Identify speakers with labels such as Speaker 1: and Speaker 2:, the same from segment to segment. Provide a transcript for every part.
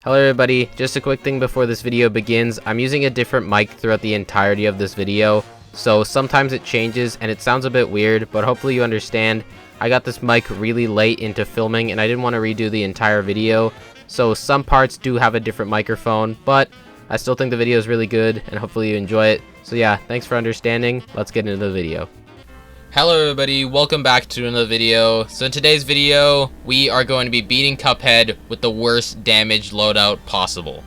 Speaker 1: Hello everybody, just a quick thing before this video begins. I'm using a different mic throughout the entirety of this video, so sometimes it changes and it sounds a bit weird, but hopefully you understand. I got this mic really late into filming and I didn't want to redo the entire video, so some parts do have a different microphone, but I still think the video is really good and hopefully you enjoy it. So yeah, thanks for understanding. Let's get into the video. Hello everybody, welcome back to another video. So in today's video, we are going to be beating Cuphead with the worst damage loadout possible.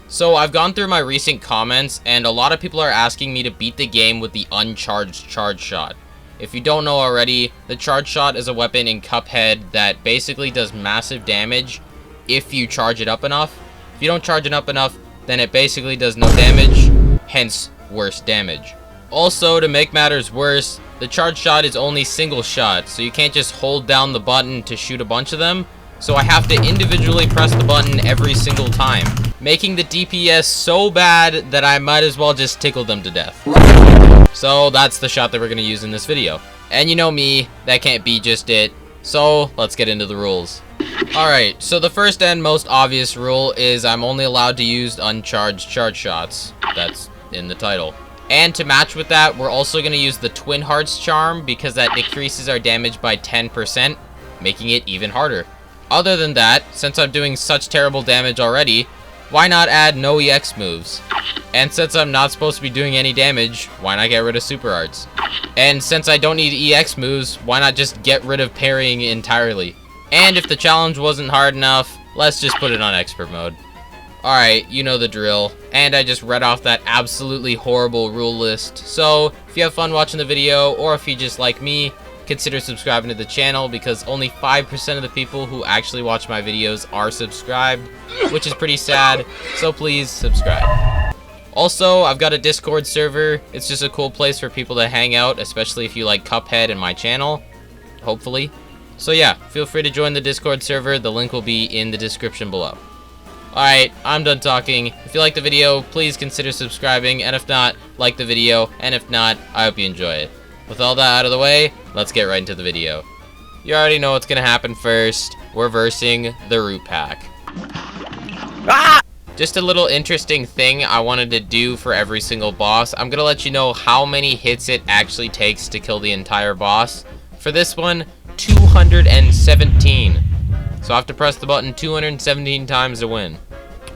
Speaker 1: So I've gone through my recent comments and a lot of people are asking me to beat the game with the Uncharged charge shot. If you don't know already, the charge shot is a weapon in Cuphead that basically does massive damage if you charge it up enough. If you don't charge it up enough, then it basically does no damage, hence worse damage. Also, to make matters worse, the charge shot is only single shot, so you can't just hold down the button to shoot a bunch of them, so I have to individually press the button every single time, making the DPS so bad that I might as well just tickle them to death. So that's the shot that we're going to use in this video. And you know me, that can't be just it, so let's get into the rules. Alright, so the first and most obvious rule is I'm only allowed to use uncharged charge shots. That's in the title. And to match with that, we're also going to use the Twin Hearts charm because that decreases our damage by 10%, making it even harder. Other than that, since I'm doing such terrible damage already, why not add no EX moves? And since I'm not supposed to be doing any damage, why not get rid of Super Arts? And since I don't need EX moves, why not just get rid of parrying entirely? And if the challenge wasn't hard enough, let's just put it on Expert mode. Alright, you know the drill, and I just read off that absolutely horrible rule list, so if you have fun watching the video, or if you just like me, consider subscribing to the channel, because only 5% of the people who actually watch my videos are subscribed, which is pretty sad, so please subscribe. Also, I've got a Discord server. It's just a cool place for people to hang out, especially if you like Cuphead and my channel, hopefully. So yeah, feel free to join the Discord server, the link will be in the description below. Alright, I'm done talking. If you like the video, please consider subscribing, and if not, like the video, and if not, I hope you enjoy it. With all that out of the way, let's get right into the video. You already know what's gonna happen first. We're versing the Root Pack. Ah! Just a little interesting thing I wanted to do for every single boss. I'm gonna let you know how many hits it actually takes to kill the entire boss. For this one, 217. So I have to press the button 217 times to win.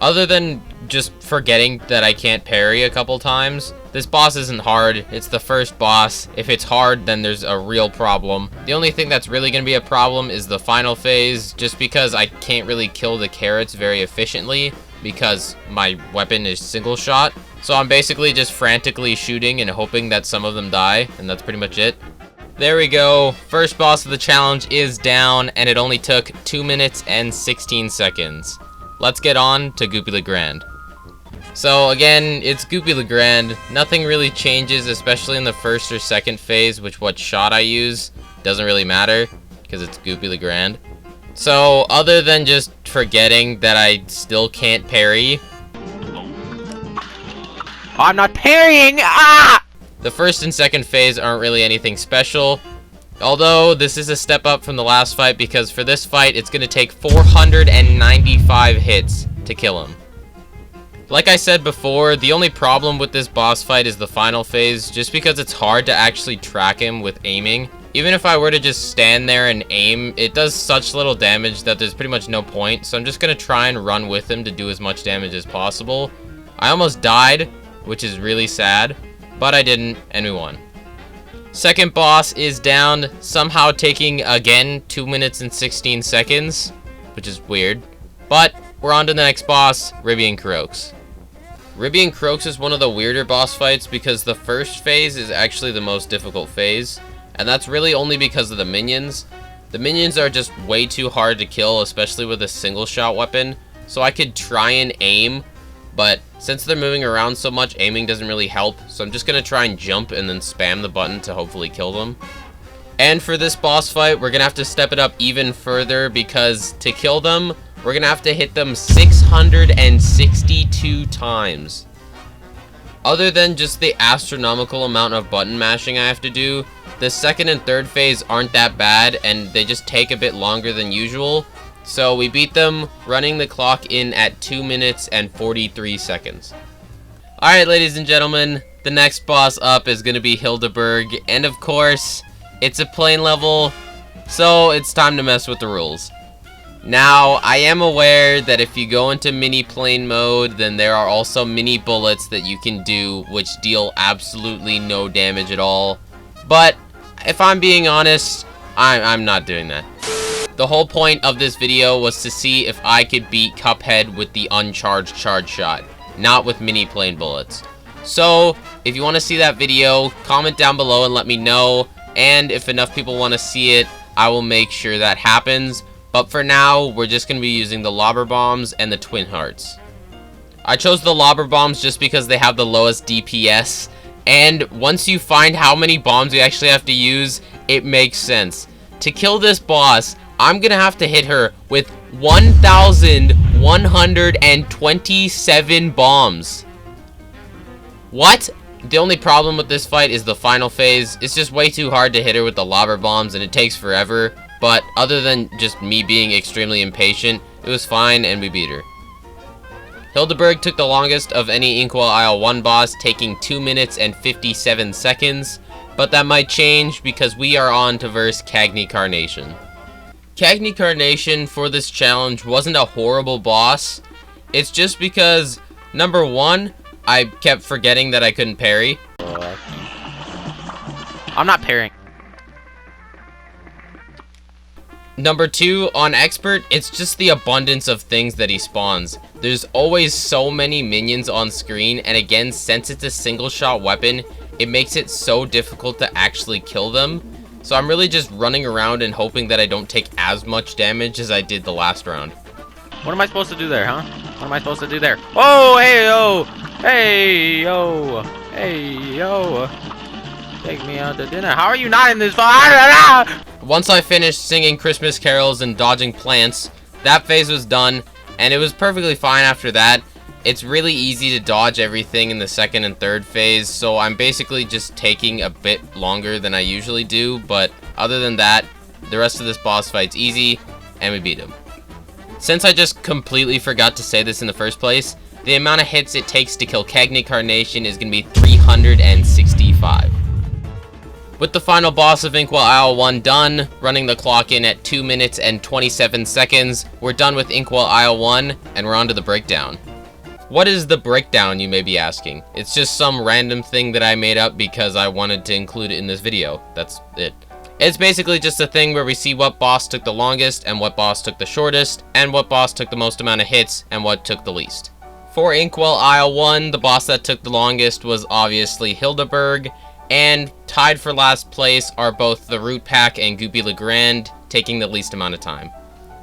Speaker 1: Other than just forgetting that I can't parry a couple times, this boss isn't hard. It's the first boss. If it's hard, then there's a real problem. The only thing that's really going to be a problem is the final phase, just because I can't really kill the carrots very efficiently because my weapon is single shot. So I'm basically just frantically shooting and hoping that some of them die, and that's pretty much it. There we go, first boss of the challenge is down, and it only took 2 minutes and 16 seconds. Let's get on to Goopy Legrand. So again, it's Goopy Legrand. Nothing really changes, especially in the first or second phase, what shot I use doesn't really matter, because it's Goopy Legrand. So other than just forgetting that I still can't parry. I'm not parrying! Ah! The first and second phase aren't really anything special, although this is a step up from the last fight because for this fight it's going to take 495 hits to kill him. Like I said before, the only problem with this boss fight is the final phase, just because it's hard to actually track him with aiming. Even if I were to just stand there and aim, it does such little damage that there's pretty much no point, so I'm just going to try and run with him to do as much damage as possible. I almost died, which is really sad. But I didn't, and we won. Second boss is down, somehow taking, again, 2 minutes and 16 seconds, which is weird. But we're on to the next boss, Ribby and Croaks. Ribby and Croaks is one of the weirder boss fights because the first phase is actually the most difficult phase, and that's really only because of the minions. The minions are just way too hard to kill, especially with a single shot weapon, so I could try and aim, but since they're moving around so much, aiming doesn't really help, so I'm just going to try and jump and then spam the button to hopefully kill them. And for this boss fight, we're going to have to step it up even further because to kill them, we're going to have to hit them 662 times. Other than just the astronomical amount of button mashing I have to do, the second and third phase aren't that bad and they just take a bit longer than usual. So we beat them, running the clock in at 2 minutes and 43 seconds. Alright, ladies and gentlemen, the next boss up is going to be Hildeberg, and of course, it's a plane level, so it's time to mess with the rules. Now, I am aware that if you go into mini plane mode, then there are also mini bullets that you can do, which deal absolutely no damage at all. But, if I'm being honest, I'm not doing that. The whole point of this video was to see if I could beat Cuphead with the uncharged charge shot, not with mini plane bullets. So, if you want to see that video, comment down below and let me know, and if enough people want to see it, I will make sure that happens. But for now, we're just going to be using the lobber bombs and the twin hearts. I chose the lobber bombs just because they have the lowest DPS, and once you find how many bombs you actually have to use, it makes sense. To kill this boss, I'm gonna have to hit her with 1,127 bombs. What? The only problem with this fight is the final phase. It's just way too hard to hit her with the lobber bombs, and it takes forever. But other than just me being extremely impatient, it was fine and we beat her. Hildeberg took the longest of any Inkwell Isle 1 boss, taking 2 minutes and 57 seconds. But that might change because we are on to verse Cagney Carnation. Cagney Carnation for this challenge wasn't a horrible boss. It's just because, number one, I kept forgetting that I couldn't parry.
Speaker 2: I'm not parrying.
Speaker 1: Number two, on Expert, it's just the abundance of things that he spawns. There's always so many minions on screen, and again, since it's a single shot weapon, it makes it so difficult to actually kill them. So I'm really just running around and hoping that I don't take as much damage as I did the last round.
Speaker 2: What am I supposed to do there, huh? What am I supposed to do there? Oh, hey, yo! Hey, yo! Hey, yo! Take me out to dinner. How are you not in this fire?
Speaker 1: Once I finished singing Christmas carols and dodging plants, that phase was done, and it was perfectly fine after that. It's really easy to dodge everything in the second and third phase, so I'm basically just taking a bit longer than I usually do, but other than that, the rest of this boss fight's easy, and we beat him. Since I just completely forgot to say this in the first place, the amount of hits it takes to kill Cagney Carnation is going to be 365. With the final boss of Inkwell Isle 1 done, running the clock in at 2 minutes and 27 seconds, we're done with Inkwell Isle 1, and we're on to the breakdown. What is the breakdown, you may be asking? It's just some random thing that I made up because I wanted to include it in this video. That's it. It's basically just a thing where we see what boss took the longest and what boss took the shortest, and what boss took the most amount of hits and what took the least. For Inkwell Isle 1, the boss that took the longest was obviously Hildeberg, and tied for last place are both the Root Pack and Goopy Legrand, taking the least amount of time.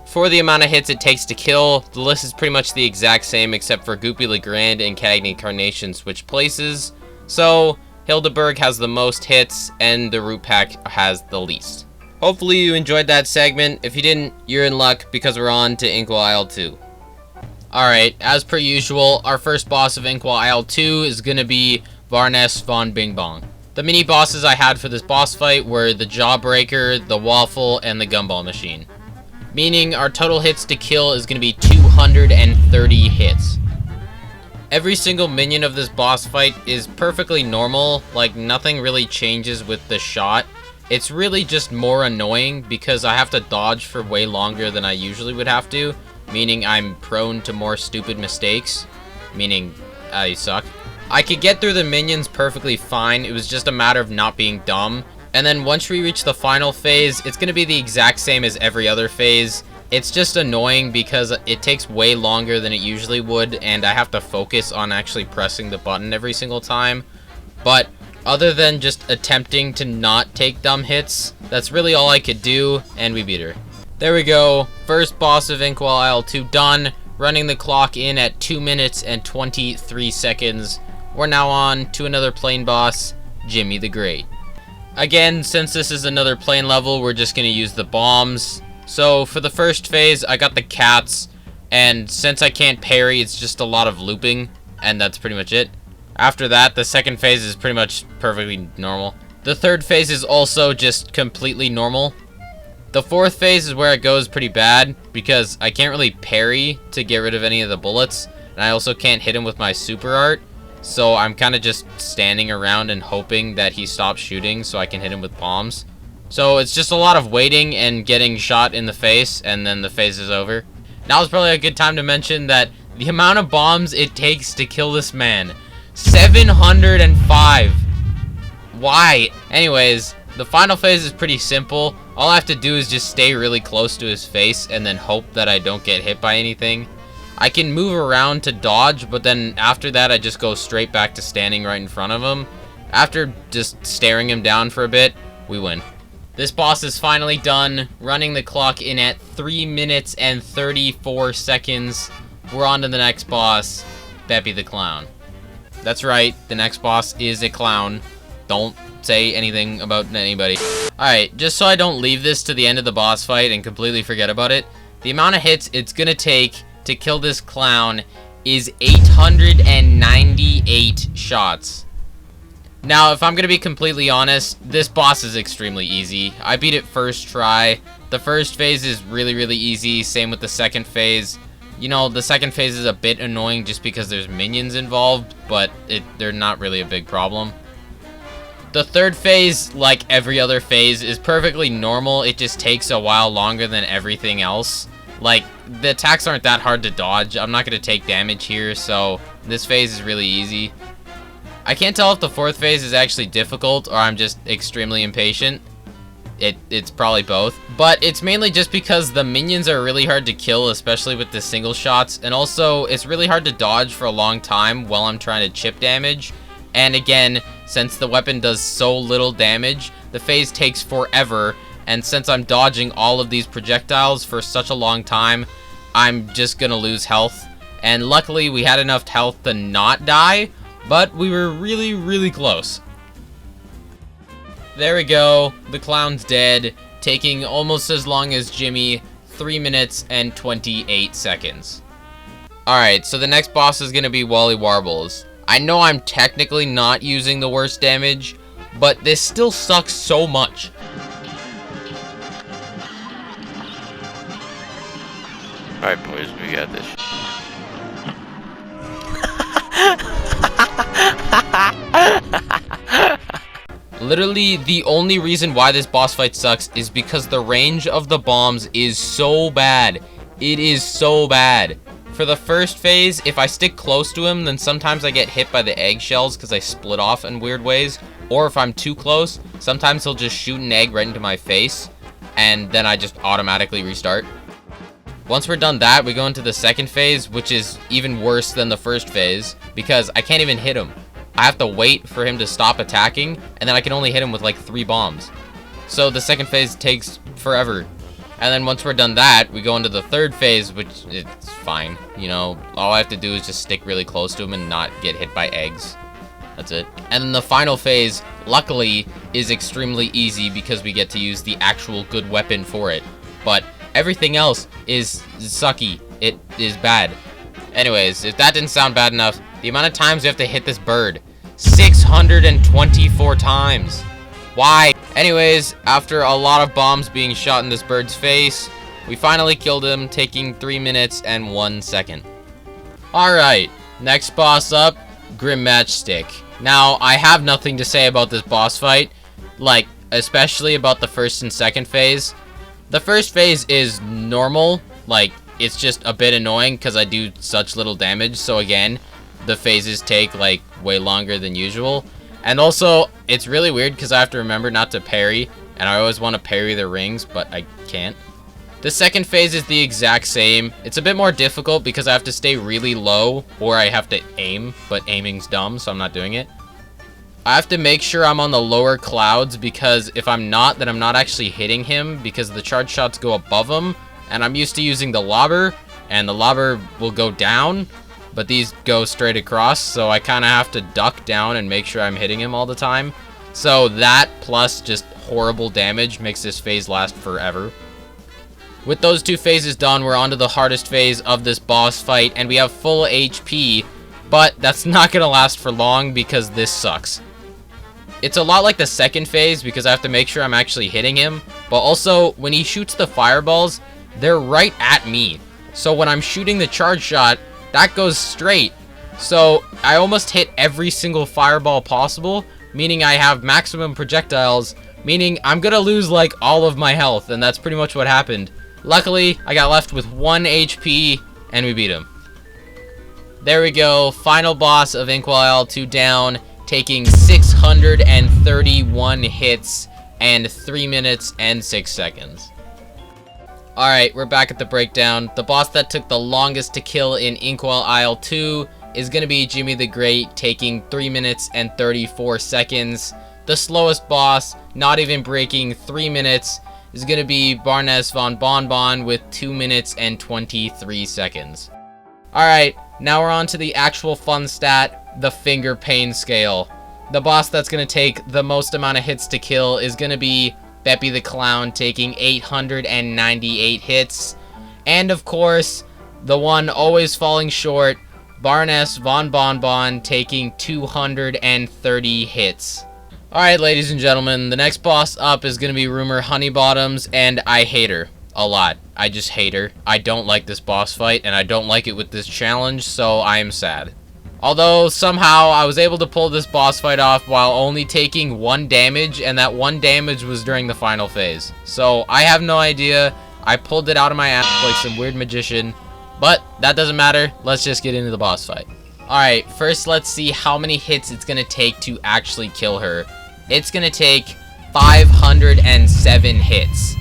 Speaker 1: For the amount of hits it takes to kill, the list is pretty much the exact same except for Goopy Legrand and Cagney Carnation switch places. So, Hildeberg has the most hits and the Root Pack has the least. Hopefully you enjoyed that segment. If you didn't, you're in luck because we're on to Inkwell Isle 2. Alright, as per usual, our first boss of Inkwell Isle 2 is going to be Varnes von Bing Bong. The mini bosses I had for this boss fight were the Jawbreaker, the Waffle, and the Gumball Machine. Meaning our total hits to kill is going to be 230 hits. Every single minion of this boss fight is perfectly normal, like nothing really changes with the shot. It's really just more annoying because I have to dodge for way longer than I usually would have to, meaning I'm prone to more stupid mistakes, meaning I suck. I could get through the minions perfectly fine, it was just a matter of not being dumb. And then once we reach the final phase, it's going to be the exact same as every other phase. It's just annoying because it takes way longer than it usually would, and I have to focus on actually pressing the button every single time. But other than just attempting to not take dumb hits, that's really all I could do, and we beat her. There we go, first boss of Inkwell Isle 2 done, running the clock in at 2 minutes and 23 seconds. We're now on to another plane boss, Jimmy the Great. Again, since this is another plane level, we're just going to use the bombs. So, for the first phase, I got the cats, and since I can't parry, it's just a lot of looping, and that's pretty much it. After that, the second phase is pretty much perfectly normal. The third phase is also just completely normal. The fourth phase is where it goes pretty bad, because I can't really parry to get rid of any of the bullets, and I also can't hit him with my super art, so I'm kind of just standing around and hoping that he stops shooting so I can hit him with bombs. So it's just a lot of waiting and getting shot in the face, and then the phase is over. Now is probably a good time to mention that the amount of bombs it takes to kill this man, 705. Why? Anyways, the final phase is pretty simple. All I have to do is just stay really close to his face and then hope that I don't get hit by anything. I can move around to dodge, but then after that I just go straight back to standing right in front of him. After just staring him down for a bit, we win. This boss is finally done, running the clock in at 3 minutes and 34 seconds. We're on to the next boss, Beppy the Clown. That's right, the next boss is a clown. Don't say anything about anybody. Alright, just so I don't leave this to the end of the boss fight and completely forget about it, the amount of hits it's gonna take to kill this clown is 898 shots. Now, if I'm gonna be completely honest, this boss is extremely easy. I beat it first try. The first phase is really, really easy, same with the second phase. You know, the second phase is a bit annoying just because there's minions involved, but they're not really a big problem. The third phase, like every other phase, is perfectly normal. It just takes a while longer than everything else. Like, the attacks aren't that hard to dodge. I'm not going to take damage here, so this phase is really easy. I can't tell if the fourth phase is actually difficult or I'm just extremely impatient. It's probably both. But it's mainly just because the minions are really hard to kill, especially with the single shots. And also, it's really hard to dodge for a long time while I'm trying to chip damage. And again, since the weapon does so little damage, the phase takes forever. And since I'm dodging all of these projectiles for such a long time, I'm just gonna lose health. And luckily, we had enough health to not die, but we were really, really close. There we go, the clown's dead, taking almost as long as Jimmy, 3 minutes and 28 seconds. Alright, so the next boss is gonna be Wally Warbles. I know I'm technically not using the worst damage, but this still sucks so much.
Speaker 2: Alright, boys, we got this.
Speaker 1: Literally, the only reason why this boss fight sucks is because the range of the bombs is so bad. It is so bad. For the first phase, if I stick close to him, then sometimes I get hit by the eggshells because I split off in weird ways. Or if I'm too close, sometimes he'll just shoot an egg right into my face, and then I just automatically restart. Once we're done that, we go into the second phase, which is even worse than the first phase, because I can't even hit him. I have to wait for him to stop attacking, and then I can only hit him with like 3 bombs. So the second phase takes forever. And then once we're done that, we go into the third phase, which it's fine. You know, all I have to do is just stick really close to him and not get hit by eggs. That's it. And then the final phase, luckily, is extremely easy because we get to use the actual good weapon for it. But everything else is sucky. It is bad. Anyways, if that didn't sound bad enough, the amount of times we have to hit this bird, 624 times. Why? Anyways, after a lot of bombs being shot in this bird's face, we finally killed him, taking 3 minutes and 1 second. Alright, next boss up, Grim Matchstick. Now, I have nothing to say about this boss fight, like, especially about the first and second phase. The first phase is normal, like, it's just a bit annoying because I do such little damage, so again, the phases take, like, way longer than usual. And also, it's really weird because I have to remember not to parry, and I always want to parry the rings, but I can't. The second phase is the exact same. It's a bit more difficult because I have to stay really low, or I have to aim, but aiming's dumb, so I'm not doing it. I have to make sure I'm on the lower clouds because if I'm not, then I'm not actually hitting him because the charge shots go above him, and I'm used to using the lobber, and the lobber will go down, but these go straight across, so I kind of have to duck down and make sure I'm hitting him all the time. So that plus just horrible damage makes this phase last forever. With those 2 phases done, we're on to the hardest phase of this boss fight, and we have full HP, but that's not going to last for long because this sucks. It's a lot like the second phase because I have to make sure I'm actually hitting him, but also when he shoots the fireballs, they're right at me. So when I'm shooting the charge shot, that goes straight. So I almost hit every single fireball possible, meaning I have maximum projectiles, meaning I'm gonna lose like all of my health, and that's pretty much what happened. Luckily, I got left with 1 HP, and we beat him. There we go, final boss of Inkwell IL-2 down, taking 631 hits and 3 minutes and 6 seconds. Alright, we're back at the breakdown. The boss that took the longest to kill in Inkwell IL-2 is going to be Jimmy the Great, taking 3 minutes and 34 seconds. The slowest boss, not even breaking 3 minutes, is going to be Barnes von Bonbon with 2 minutes and 23 seconds. Alright, now we're on to the actual fun stat, the finger pain scale. The boss that's going to take the most amount of hits to kill is going to be Beppy the Clown, taking 898 hits. And of course, the one always falling short, Barnes von Bonbon, taking 230 hits. Alright, ladies and gentlemen, the next boss up is going to be Rumor Honeybottoms, and I hate her a lot. I just hate her. I don't like this boss fight, and I don't like it with this challenge, so I am sad. Although, somehow, I was able to pull this boss fight off while only taking 1 damage, and that 1 damage was during the final phase. So, I have no idea. I pulled it out of my ass like some weird magician. But, that doesn't matter. Let's just get into the boss fight. Alright, first let's see how many hits it's gonna take to actually kill her. It's gonna take 507 hits.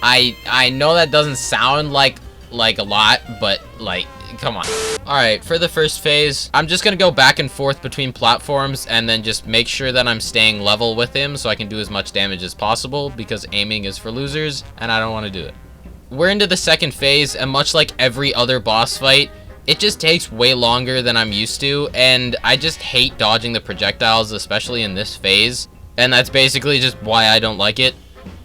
Speaker 1: I know that doesn't sound like a lot, but, like, come on. Alright, for the first phase, I'm just gonna go back and forth between platforms and then just make sure that I'm staying level with him so I can do as much damage as possible, because aiming is for losers, and I don't want to do it. We're into the second phase, and much like every other boss fight, it just takes way longer than I'm used to, and I just hate dodging the projectiles, especially in this phase, and that's basically just why I don't like it.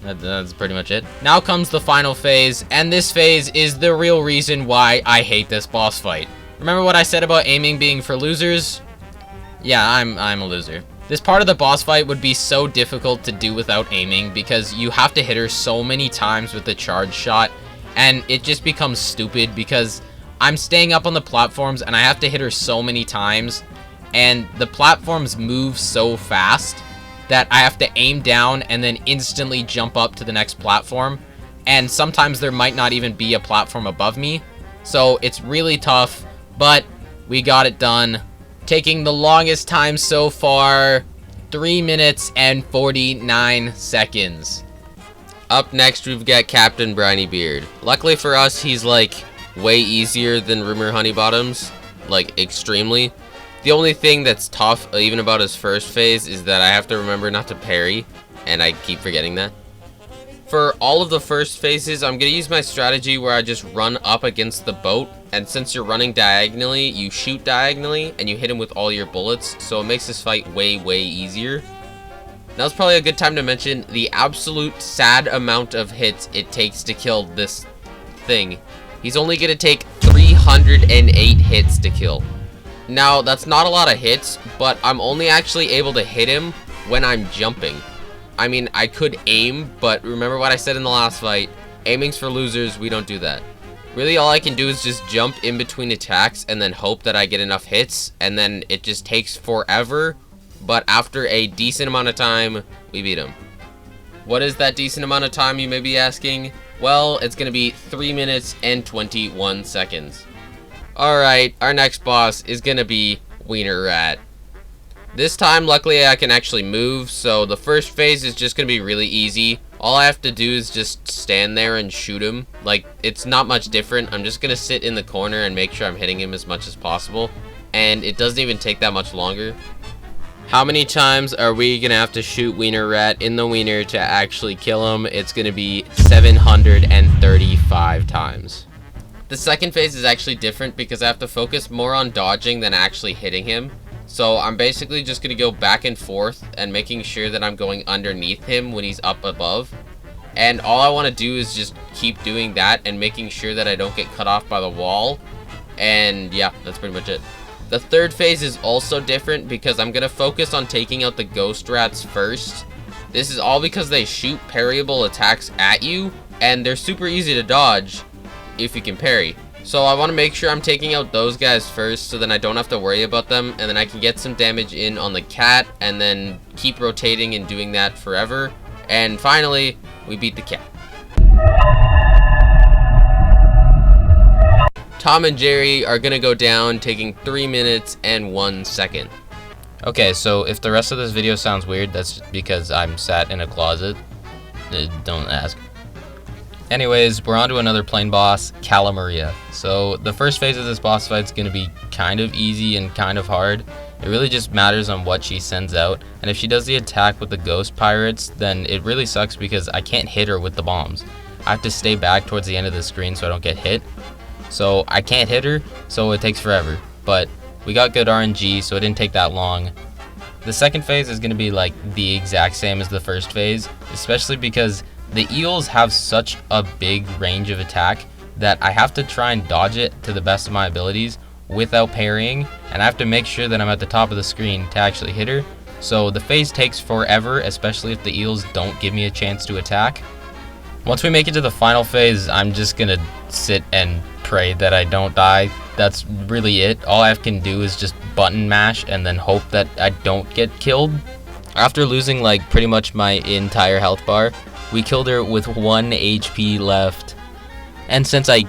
Speaker 1: That's pretty much it. Now comes the final phase, and this phase is the real reason why I hate this boss fight. Remember what I said about aiming being for losers? Yeah, I'm a loser. This part of the boss fight would be so difficult to do without aiming because you have to hit her so many times with the charge shot, and it just becomes stupid because I'm staying up on the platforms and I have to hit her so many times, and the platforms move so fast that I have to aim down and then instantly jump up to the next platform, and sometimes there might not even be a platform above me, so it's really tough, but we got it done, taking the longest time so far, 3 minutes and 49 seconds. Up next, we've got Captain Briny Beard. Luckily for us, he's like way easier than Rumor Honeybottoms, like extremely. The only thing that's tough, even about his first phase, is that I have to remember not to parry, and I keep forgetting that. For all of the first phases, I'm going to use my strategy where I just run up against the boat, and since you're running diagonally, you shoot diagonally, and you hit him with all your bullets, so it makes this fight way, way easier. Now's probably a good time to mention the absolute sad amount of hits it takes to kill this thing. He's only going to take 308 hits to kill. Now, that's not a lot of hits, but I'm only actually able to hit him when I'm jumping. I mean, I could aim, but remember what I said in the last fight, aiming's for losers, we don't do that. Really, all I can do is just jump in between attacks and then hope that I get enough hits, and then it just takes forever, but after a decent amount of time, we beat him. What is that decent amount of time, you may be asking? Well, it's going to be 3 minutes and 21 seconds. Alright, our next boss is gonna be Wiener Rat. This time, luckily, I can actually move, so the first phase is just gonna be really easy. All I have to do is just stand there and shoot him. Like, it's not much different. I'm just gonna sit in the corner and make sure I'm hitting him as much as possible. And it doesn't even take that much longer. How many times are we gonna have to shoot Wiener Rat in the wiener to actually kill him? It's gonna be 735 times. The second phase is actually different because I have to focus more on dodging than actually hitting him. So I'm basically just going to go back and forth and making sure that I'm going underneath him when he's up above. And all I want to do is just keep doing that and making sure that I don't get cut off by the wall. And yeah, that's pretty much it. The third phase is also different because I'm going to focus on taking out the ghost rats first. This is all because they shoot parryable attacks at you, and they're super easy to dodge if you can parry. So I want to make sure I'm taking out those guys first so then I don't have to worry about them, and then I can get some damage in on the cat and then keep rotating and doing that forever. And finally, we beat the cat. Tom and Jerry are gonna go down, taking 3 minutes and 1 second. Okay, so if the rest of this video sounds weird, that's because I'm sat in a closet. Don't ask. Anyways, we're on to another plane boss, Cala Maria. So the first phase of this boss fight is gonna be kind of easy and kind of hard. It really just matters on what she sends out, and if she does the attack with the ghost pirates, then it really sucks because I can't hit her with the bombs. I have to stay back towards the end of the screen so I don't get hit. So I can't hit her, so it takes forever. But we got good RNG, so it didn't take that long. The second phase is going to be like the exact same as the first phase, especially because the eels have such a big range of attack that I have to try and dodge it to the best of my abilities without parrying, and I have to make sure that I'm at the top of the screen to actually hit her. So the phase takes forever, especially if the eels don't give me a chance to attack. Once we make it to the final phase, I'm just gonna sit and pray that I don't die. That's really it. All I can do is just button mash and then hope that I don't get killed. After losing like pretty much my entire health bar, we killed her with 1 HP left. And since I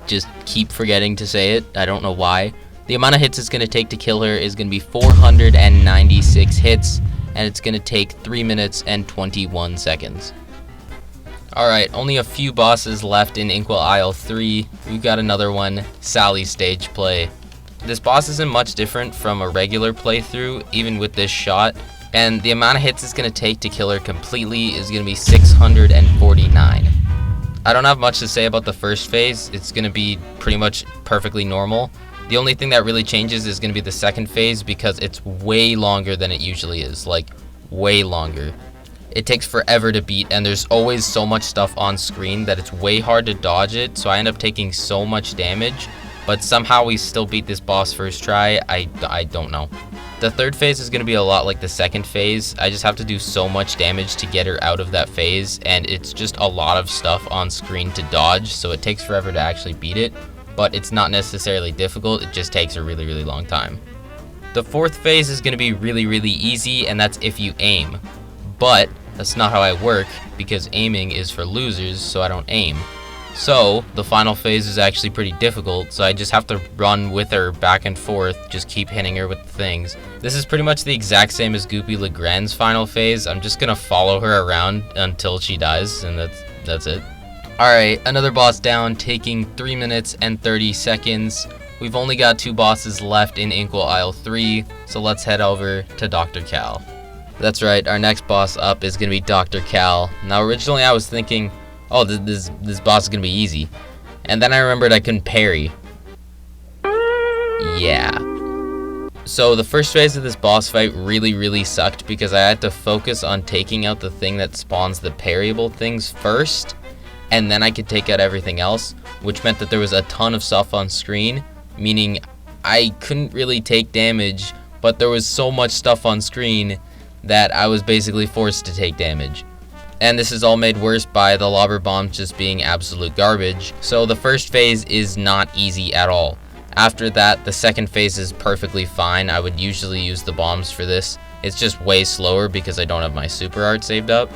Speaker 1: just keep forgetting to say it, I don't know why, the amount of hits it's gonna take to kill her is gonna be 496 hits, and it's gonna take 3 minutes and 21 seconds. Alright, only a few bosses left in Inkwell Isle 3. We've got another one, Sally Stage Play. This boss isn't much different from a regular playthrough, even with this shot, and the amount of hits it's going to take to kill her completely is going to be 649. I don't have much to say about the first phase. It's going to be pretty much perfectly normal. The only thing that really changes is going to be the second phase because it's way longer than it usually is, like way longer. It takes forever to beat, and there's always so much stuff on screen that it's way hard to dodge it, so I end up taking so much damage, but somehow we still beat this boss first try. I don't know. The third phase is going to be a lot like the second phase. I just have to do so much damage to get her out of that phase, and it's just a lot of stuff on screen to dodge, so it takes forever to actually beat it, but it's not necessarily difficult, it just takes a really, really long time. The fourth phase is going to be really, really easy, and that's if you aim. But that's not how I work, because aiming is for losers, so I don't aim. So the final phase is actually pretty difficult, so I just have to run with her back and forth, just keep hitting her with the things. This is pretty much the exact same as Goopy Legrand's final phase. I'm just gonna follow her around until she dies, and that's it. Alright, another boss down, taking 3 minutes and 30 seconds. We've only got 2 bosses left in Inkwell Isle 3, so let's head over to Dr. Cal. That's right, our next boss up is going to be Dr. Cal. Now originally I was thinking, oh, this boss is going to be easy. And then I remembered I couldn't parry. Yeah. So the first phase of this boss fight really sucked because I had to focus on taking out the thing that spawns the parryable things first, and then I could take out everything else, which meant that there was a ton of stuff on screen, meaning I couldn't really take damage, but there was so much stuff on screen that I was basically forced to take damage. And this is all made worse by the lobber bombs just being absolute garbage, so the first phase is not easy at all. After that, the second phase is perfectly fine. I would usually use the bombs for this. It's just way slower because I don't have my super art saved up.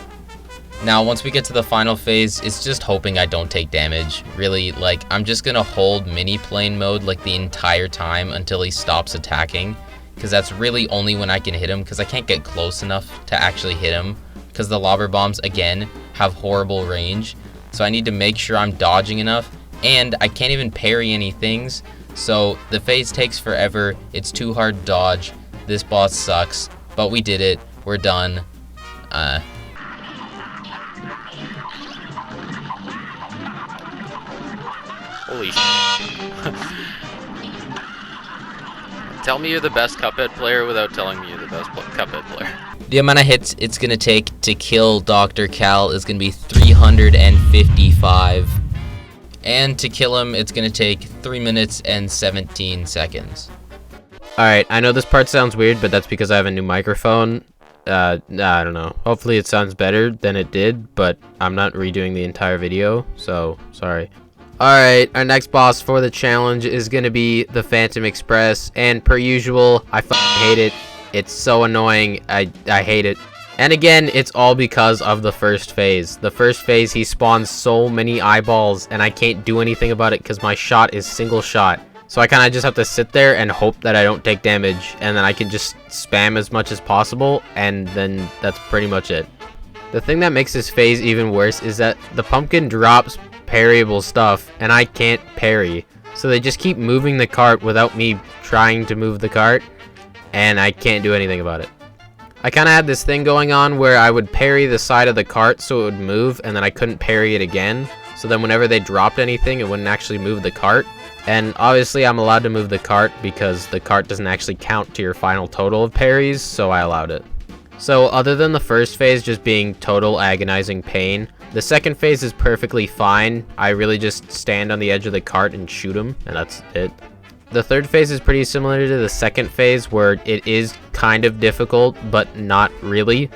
Speaker 1: Now, once we get to the final phase, it's just hoping I don't take damage. Really, like, I'm just gonna hold mini plane mode like the entire time until he stops attacking, because that's really only when I can hit him, because I can't get close enough to actually hit him, because the lobber bombs, again, have horrible range. So I need to make sure I'm dodging enough, and I can't even parry any things, so the phase takes forever. It's too hard to dodge. This boss sucks, but we did it. We're done.
Speaker 2: Holy Tell me you're the best Cuphead player without telling me you're the best Cuphead player.
Speaker 1: The amount of hits it's going to take to kill Dr. Cal is going to be 355. And to kill him, it's going to take 3 minutes and 17 seconds. Alright, I know this part sounds weird, but that's because I have a new microphone. I don't know. Hopefully it sounds better than it did, but I'm not redoing the entire video, so sorry. Alright, our next boss for the challenge is gonna be the Phantom Express, and per usual, I fucking hate it. It's so annoying. I hate it. And again, it's all because of the first phase. The first phase, he spawns so many eyeballs, and I can't do anything about it because my shot is single shot. So I kind of just have to sit there and hope that I don't take damage, and then I can just spam as much as possible, and then that's pretty much it. The thing that makes this phase even worse is that the pumpkin drops parryable stuff, and I can't parry. So they just keep moving the cart without me trying to move the cart, and I can't do anything about it. I kind of had this thing going on where I would parry the side of the cart so it would move, and then I couldn't parry it again. So then whenever they dropped anything, it wouldn't actually move the cart. And obviously I'm allowed to move the cart because the cart doesn't actually count to your final total of parries, so I allowed it. So other than the first phase just being total agonizing pain, the second phase is perfectly fine. I really just stand on the edge of the cart and shoot him, and that's it. The third phase is pretty similar to the second phase, where it is kind of difficult, but not really.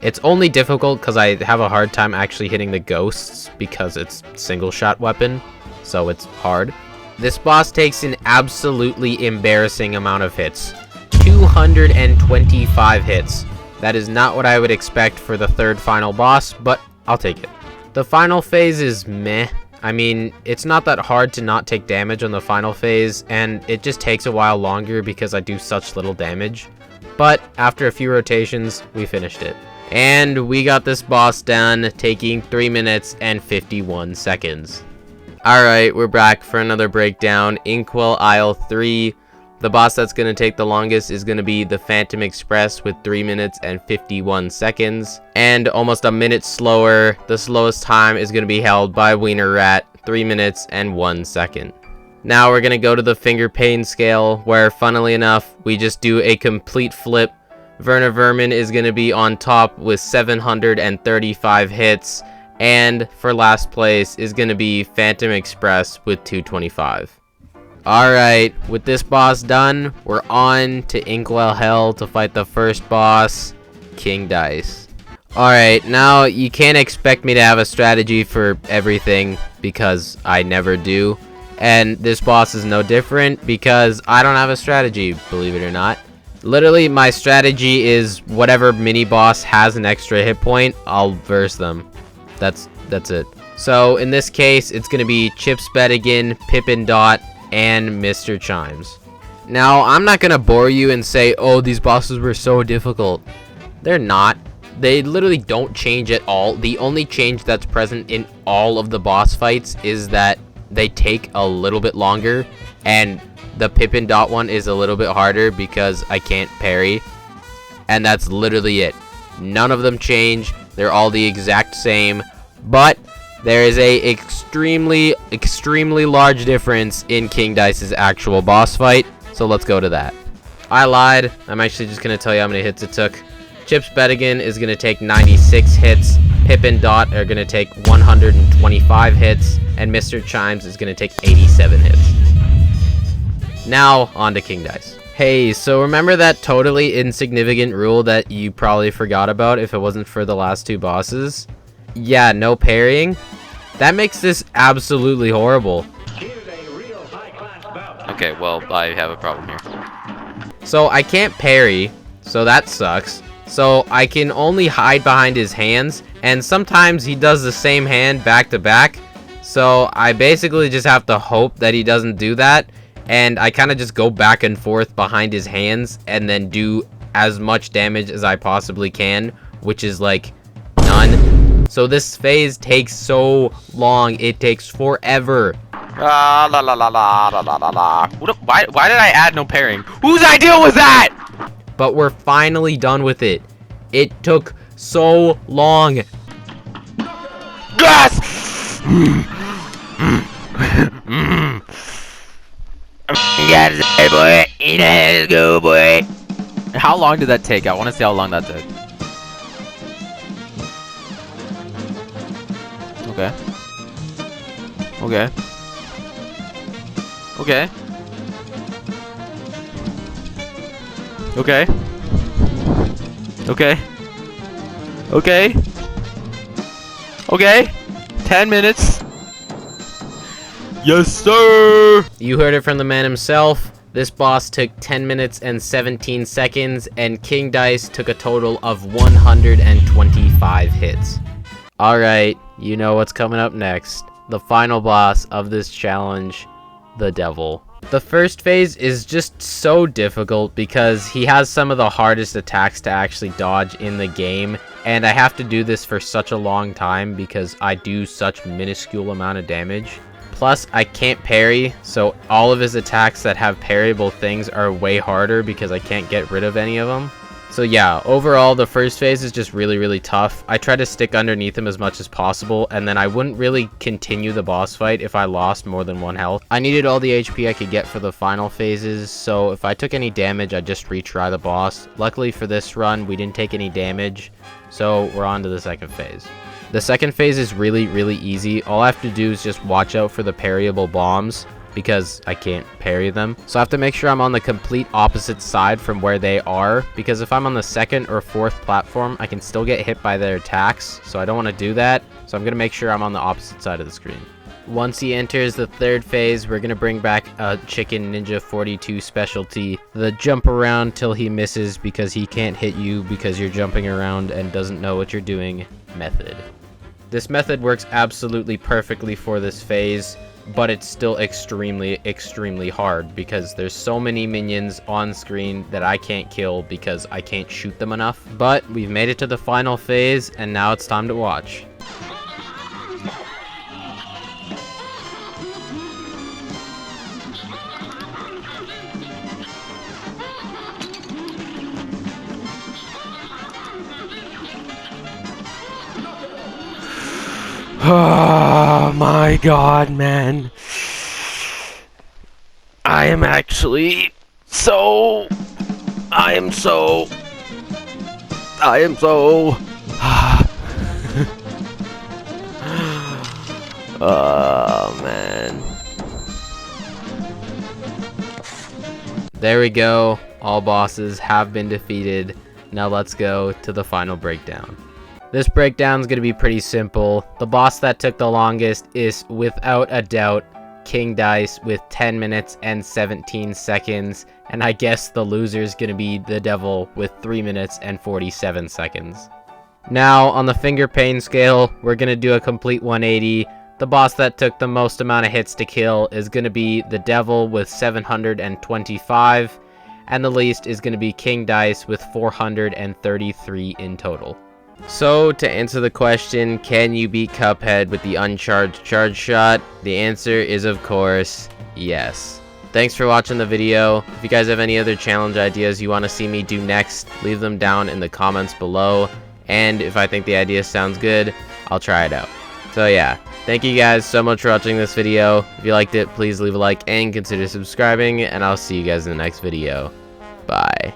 Speaker 1: It's only difficult because I have a hard time actually hitting the ghosts because it's single shot weapon, so it's hard. This boss takes an absolutely embarrassing amount of hits. 225 hits. That is not what I would expect for the third final boss, but I'll take it. The final phase is meh. I mean, it's not that hard to not take damage on the final phase, and it just takes a while longer because I do such little damage. But after a few rotations, we finished it. And we got this boss done, taking 3 minutes and 51 seconds. Alright, we're back for another breakdown. Inkwell Isle 3. The boss that's going to take the longest is going to be the Phantom Express with 3 minutes and 51 seconds. And almost a minute slower, the slowest time is going to be held by Wiener Rat, 3 minutes and 1 second. Now we're going to go to the finger pain scale, where funnily enough, we just do a complete flip. Werner Vermin is going to be on top with 735 hits. And for last place is going to be Phantom Express with 225. Alright, with this boss done, we're on to Inkwell Hell to fight the first boss, King Dice. Alright, now you can't expect me to have a strategy for everything because I never do. And this boss is no different because I don't have a strategy, believe it or not. Literally, my strategy is whatever mini boss has an extra hit point, I'll verse them. That's it. So in this case, it's going to be Chips Bedigan, Pippin Dot, and Mr. Chimes. Now, I'm not going to bore you and say, oh, these bosses were so difficult. They're not. They literally don't change at all. The only change that's present in all of the boss fights is that they take a little bit longer, and the Pippin Dot one is a little bit harder because I can't parry. And that's literally it. None of them change. They're all the exact same, but there is a extremely large difference in King Dice's actual boss fight, so let's go to that. I lied. I'm actually just going to tell you how many hits it took. Chips Bedigan is going to take 96 hits, Pippin Dot are going to take 125 hits, and Mr. Chimes is going to take 87 hits. Now, on to King Dice. Hey, so remember that totally insignificant rule that you probably forgot about if it wasn't for the last two bosses? Yeah, no parrying. That makes this absolutely horrible.
Speaker 2: Okay, well, I have a problem here.
Speaker 1: So I can't parry, so that sucks. So I can only hide behind his hands, and sometimes he does the same hand back to back. So I basically just have to hope that he doesn't do that, and I kind of just go back and forth behind his hands and then do as much damage as I possibly can, which is like none. So this phase takes so long. It takes forever.
Speaker 2: Why did I add no parrying? Whose idea was that?
Speaker 1: But we're finally done with it. It took so long.
Speaker 2: Yes! Let's go, boy. How long did that take? I want to see how long that took. Okay. Okay. Okay. Okay. Okay. Okay. Okay. 10 minutes. Yes, sir!
Speaker 1: You heard it from the man himself. This boss took 10 minutes and 17 seconds, and King Dice took a total of 125 hits. Alright, you know what's coming up next. The final boss of this challenge, the Devil. The first phase is just so difficult because he has some of the hardest attacks to actually dodge in the game, and I have to do this for such a long time because I do such minuscule amount of damage. Plus, I can't parry, so all of his attacks that have parryable things are way harder because I can't get rid of any of them. So yeah, overall, the first phase is just really tough. I try to stick underneath him as much as possible, and then I wouldn't really continue the boss fight if I lost more than 1 health. I needed all the HP I could get for the final phases, so if I took any damage, I'd just retry the boss. Luckily for this run, we didn't take any damage, so we're on to the second phase. The second phase is really easy. All I have to do is just watch out for the parryable bombs because I can't parry them. So I have to make sure I'm on the complete opposite side from where they are, because if I'm on the second or fourth platform, I can still get hit by their attacks, so I don't want to do that. So I'm going to make sure I'm on the opposite side of the screen. Once he enters the third phase, we're going to bring back a Chicken Ninja 42 specialty, the jump around till he misses because he can't hit you because you're jumping around and doesn't know what you're doing method. This method works absolutely perfectly for this phase, but it's still extremely hard because there's so many minions on screen that I can't kill because I can't shoot them enough. But we've made it to the final phase, and now it's time to watch.
Speaker 2: Oh my god, man. I am so oh man.
Speaker 1: There we go. All bosses have been defeated. Now let's go to the final breakdown. This breakdown is going to be pretty simple. The boss that took the longest is, without a doubt, King Dice with 10 minutes and 17 seconds. And I guess the loser is going to be the Devil with 3 minutes and 47 seconds. Now, on the finger pain scale, we're going to do a complete 180. The boss that took the most amount of hits to kill is going to be the Devil with 725. And the least is going to be King Dice with 433 in total. So, to answer the question, can you beat Cuphead with the Uncharged charge shot? The answer is, of course, yes. Thanks for watching the video. If you guys have any other challenge ideas you want to see me do next, leave them down in the comments below. And if I think the idea sounds good, I'll try it out. So yeah, thank you guys so much for watching this video. If you liked it, please leave a like and consider subscribing, and I'll see you guys in the next video. Bye.